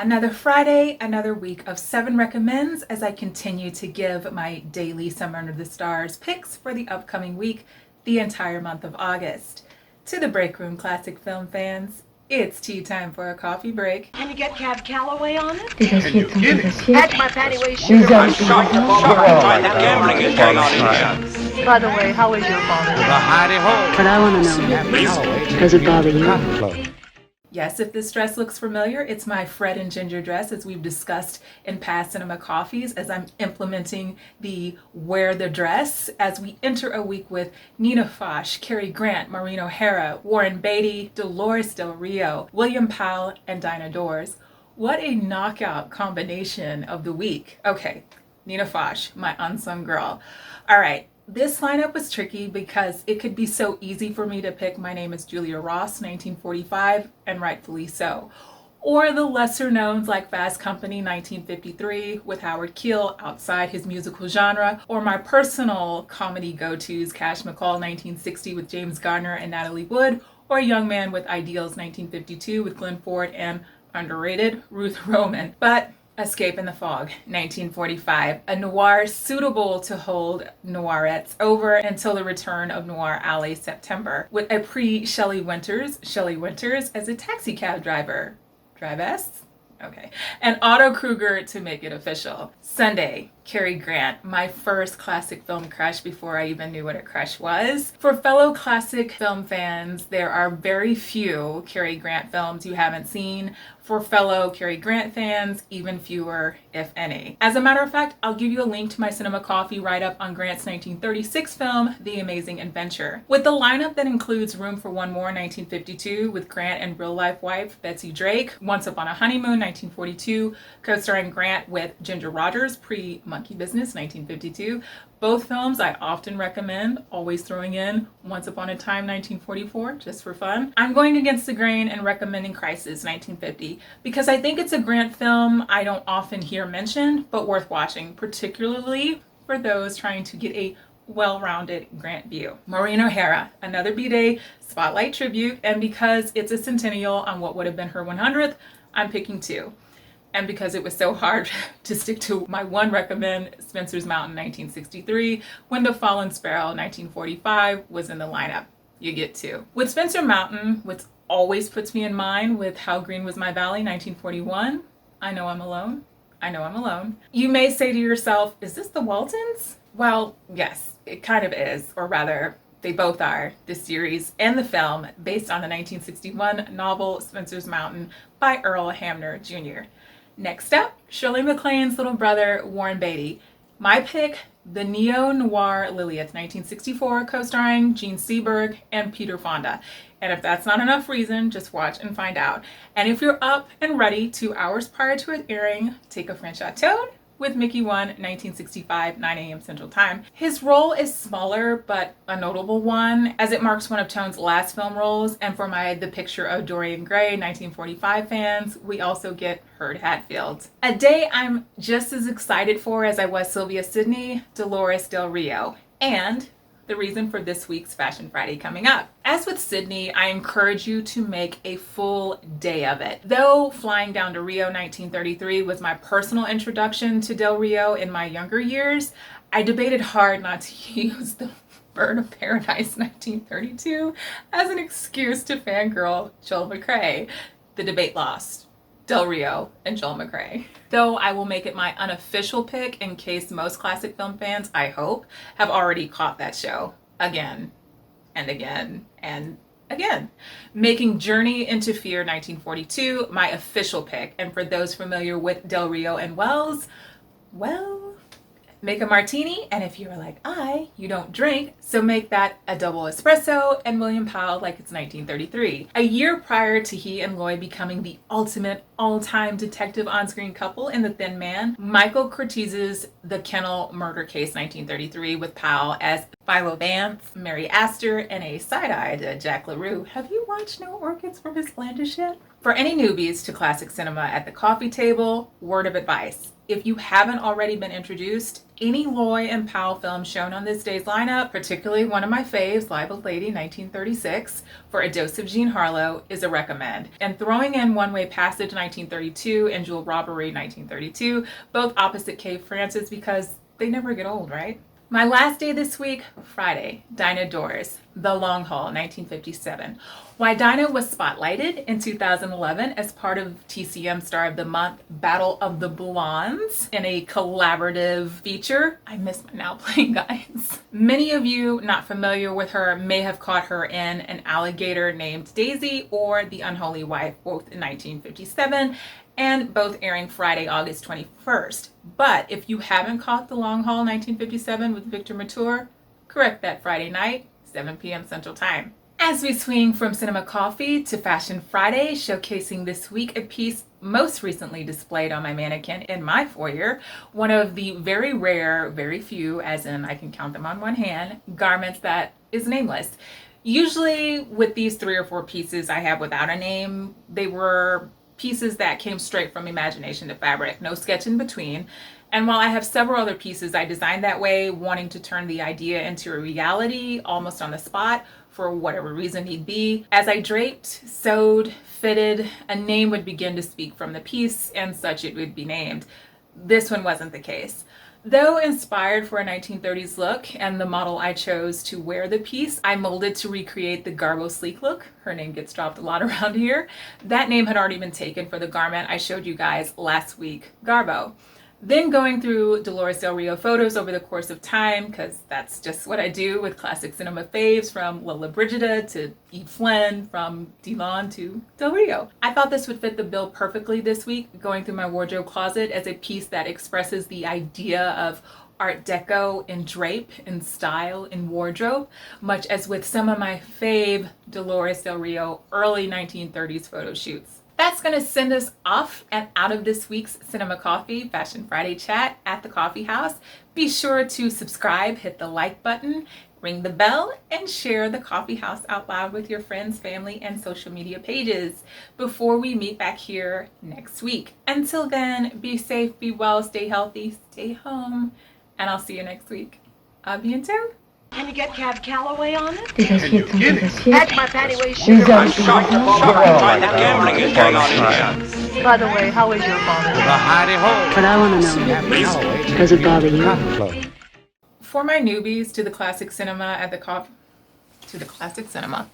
Another Friday, another week of 7 recommends as I continue to give my daily Summer Under the Stars picks for the upcoming week, the entire month of August. To the Break Room Classic Film fans, it's tea time for a coffee break. Can you get Cab Calloway on it? Can you get it? That's my patty waist sugar. I'm shocked. That gambling is going on in here. By the way, how is your father? But I want to know, does it bother you? Yes, if this dress looks familiar, it's my Fred and Ginger dress, as we've discussed in past cinema coffees, as I'm implementing the wear the dress as we enter a week with Nina Foch, Cary Grant, MaureenOHara, Warren Beatty, Dolores Del Rio, William Powell, and Dinah Dors. What a knockout combination of the week. Okay, Nina Foch, my unsung girl. All right. This lineup was tricky because it could be so easy for me to pick My Name is Julia Ross, 1945, and rightfully so. Or the lesser knowns like Fast Company, 1953, with Howard Keel outside his musical genre, or my personal comedy go-tos, Cash McCall, 1960, with James Garner and Natalie Wood, or A Young Man with Ideals, 1952, with Glenn Ford and underrated Ruth Roman. But Escape in the Fog, 1945, a noir suitable to hold noirettes over until the return of Noir Alley September, with a pre-Shelley Winters as a taxi cab driver. Drive-S? Okay. And Otto Kruger to make it official. Sunday, Cary Grant, my first classic film crush before I even knew what a crush was. For fellow classic film fans, there are very few Cary Grant films you haven't seen. For fellow Cary Grant fans, even fewer, if any. As a matter of fact, I'll give you a link to my Cinema Coffee write-up on Grant's 1936 film, The Amazing Adventure. With the lineup that includes Room for One More, 1952, with Grant and real-life wife Betsy Drake, Once Upon a Honeymoon, 1942, co-starring Grant with Ginger Rogers, pre-Monkey Business, 1952. Both films I often recommend, always throwing in Once Upon a Time, 1944, just for fun. I'm going against the grain and recommending Crisis, 1950, because I think it's a Grant film I don't often hear mentioned, but worth watching, particularly for those trying to get a well-rounded Grant view. MaureenOHara, another B-Day Spotlight tribute, and because it's a centennial on what would have been her 100th, I'm picking 2. And because it was so hard to stick to my one recommend, Spencer's Mountain, 1963, When the Fallen Sparrow, 1945, was in the lineup. You get 2. With Spencer Mountain, which always puts me in mind with How Green Was My Valley, 1941, I Know I'm Alone. I Know I'm Alone. You may say to yourself, is this the Waltons? Well, yes, it kind of is, or rather, they both are, the series and the film, based on the 1961 novel Spencer's Mountain by Earl Hamner Jr. Next up, Shirley MacLaine's little brother, Warren Beatty. My pick, the neo-noir LILITH, 1964, co-starring Gene Seberg and Peter Fonda. And if that's not enough reason, just watch and find out. And if you're up and ready 2 hours prior to its airing, take a French Chateau with Mickey 1, 1965, 9 a.m. Central Time. His role is smaller, but a notable one, as it marks one of Tone's last film roles. And for my The Picture of Dorian Gray, 1945 fans, we also get Herb Hatfield. A day I'm just as excited for as I was Sylvia Sidney, Dolores Del Rio. And the reason for this week's Fashion Friday coming up. As with Sydney, I encourage you to make a full day of it. Though flying down to Rio 1933 was my personal introduction to Del Rio in my younger years, I debated hard not to use the Bird of Paradise 1932 as an excuse to fangirl Joel McCrea. The debate lost. Del Rio and Joel McCrea. Though I will make it my unofficial pick in case most classic film fans, I hope, have already caught that show again and again and again. Making Journey into Fear 1942 my official pick. And for those familiar with Del Rio and Wells, well, make a martini, and if you're like you don't drink, so make that a double espresso, and William Powell like it's 1933. A year prior to he and Lloyd becoming the ultimate all-time detective on-screen couple in The Thin Man, Michael Curtiz's The Kennel Murder Case, 1933, with Powell as Philo Vance, Mary Astor, and a side-eye to Jack LaRue. Have you watched No Orchids for Miss Blandish yet? For any newbies to classic cinema at the coffee table, word of advice. If you haven't already been introduced, any Loy and Powell film shown on this day's lineup, particularly one of my faves, Live Old Lady, 1936, for a dose of Jean Harlow, is a recommend. And throwing in One Way Passage, 1932, and Jewel Robbery, 1932, both opposite Cave Frances, because they never get old, right? My last day this week, Friday, Dinah Doris, The Long Haul, 1957. Why Dinah was spotlighted in 2011 as part of TCM Star of the Month, Battle of the Blondes, in a collaborative feature. I miss my Now Playing Guys. Many of you not familiar with her may have caught her in An Alligator Named Daisy or The Unholy Wife, both in 1957, and both airing Friday, August 21st. But if you haven't caught The Long Haul 1957 with Victor Mature, correct that Friday night, 7 p.m. Central Time. As we swing from Cinema Coffee to Fashion Friday, showcasing this week a piece most recently displayed on my mannequin in my foyer, one of the very rare, very few, as in I can count them on one hand, garments that is nameless. Usually with these 3 or 4 pieces I have without a name, they were pieces that came straight from imagination to fabric, no sketch in between. And while I have several other pieces I designed that way, wanting to turn the idea into a reality almost on the spot for whatever reason need be, as I draped, sewed, fitted, a name would begin to speak from the piece and such it would be named. This one wasn't the case. Though inspired for a 1930s look and the model I chose to wear the piece, I molded to recreate the Garbo sleek look. Her name gets dropped a lot around here. That name had already been taken for the garment I showed you guys last week, Garbo. Then going through Dolores Del Rio photos over the course of time, because that's just what I do with classic cinema faves, from Lola Brigida to Eve Flynn, from Delon to Del Rio. I thought this would fit the bill perfectly this week, going through my wardrobe closet as a piece that expresses the idea of Art Deco in drape, in style, in wardrobe, much as with some of my fave Dolores Del Rio early 1930s photo shoots. That's going to send us off and out of this week's Cinema Coffee Fashion Friday chat at the coffee house. Be sure to subscribe, hit the like button, ring the bell, and share the coffee house out loud with your friends, family, and social media pages before we meet back here next week. Until then, be safe, be well, stay healthy, stay home, and I'll see you next week. A bientôt. Can you get Cab Calloway on it? That's my patty waist sugar. Right, that gambling is going on in here. By the way, how is your father? But I want to know, does it bother you? For my newbies to the classic cinema at the classic cinema.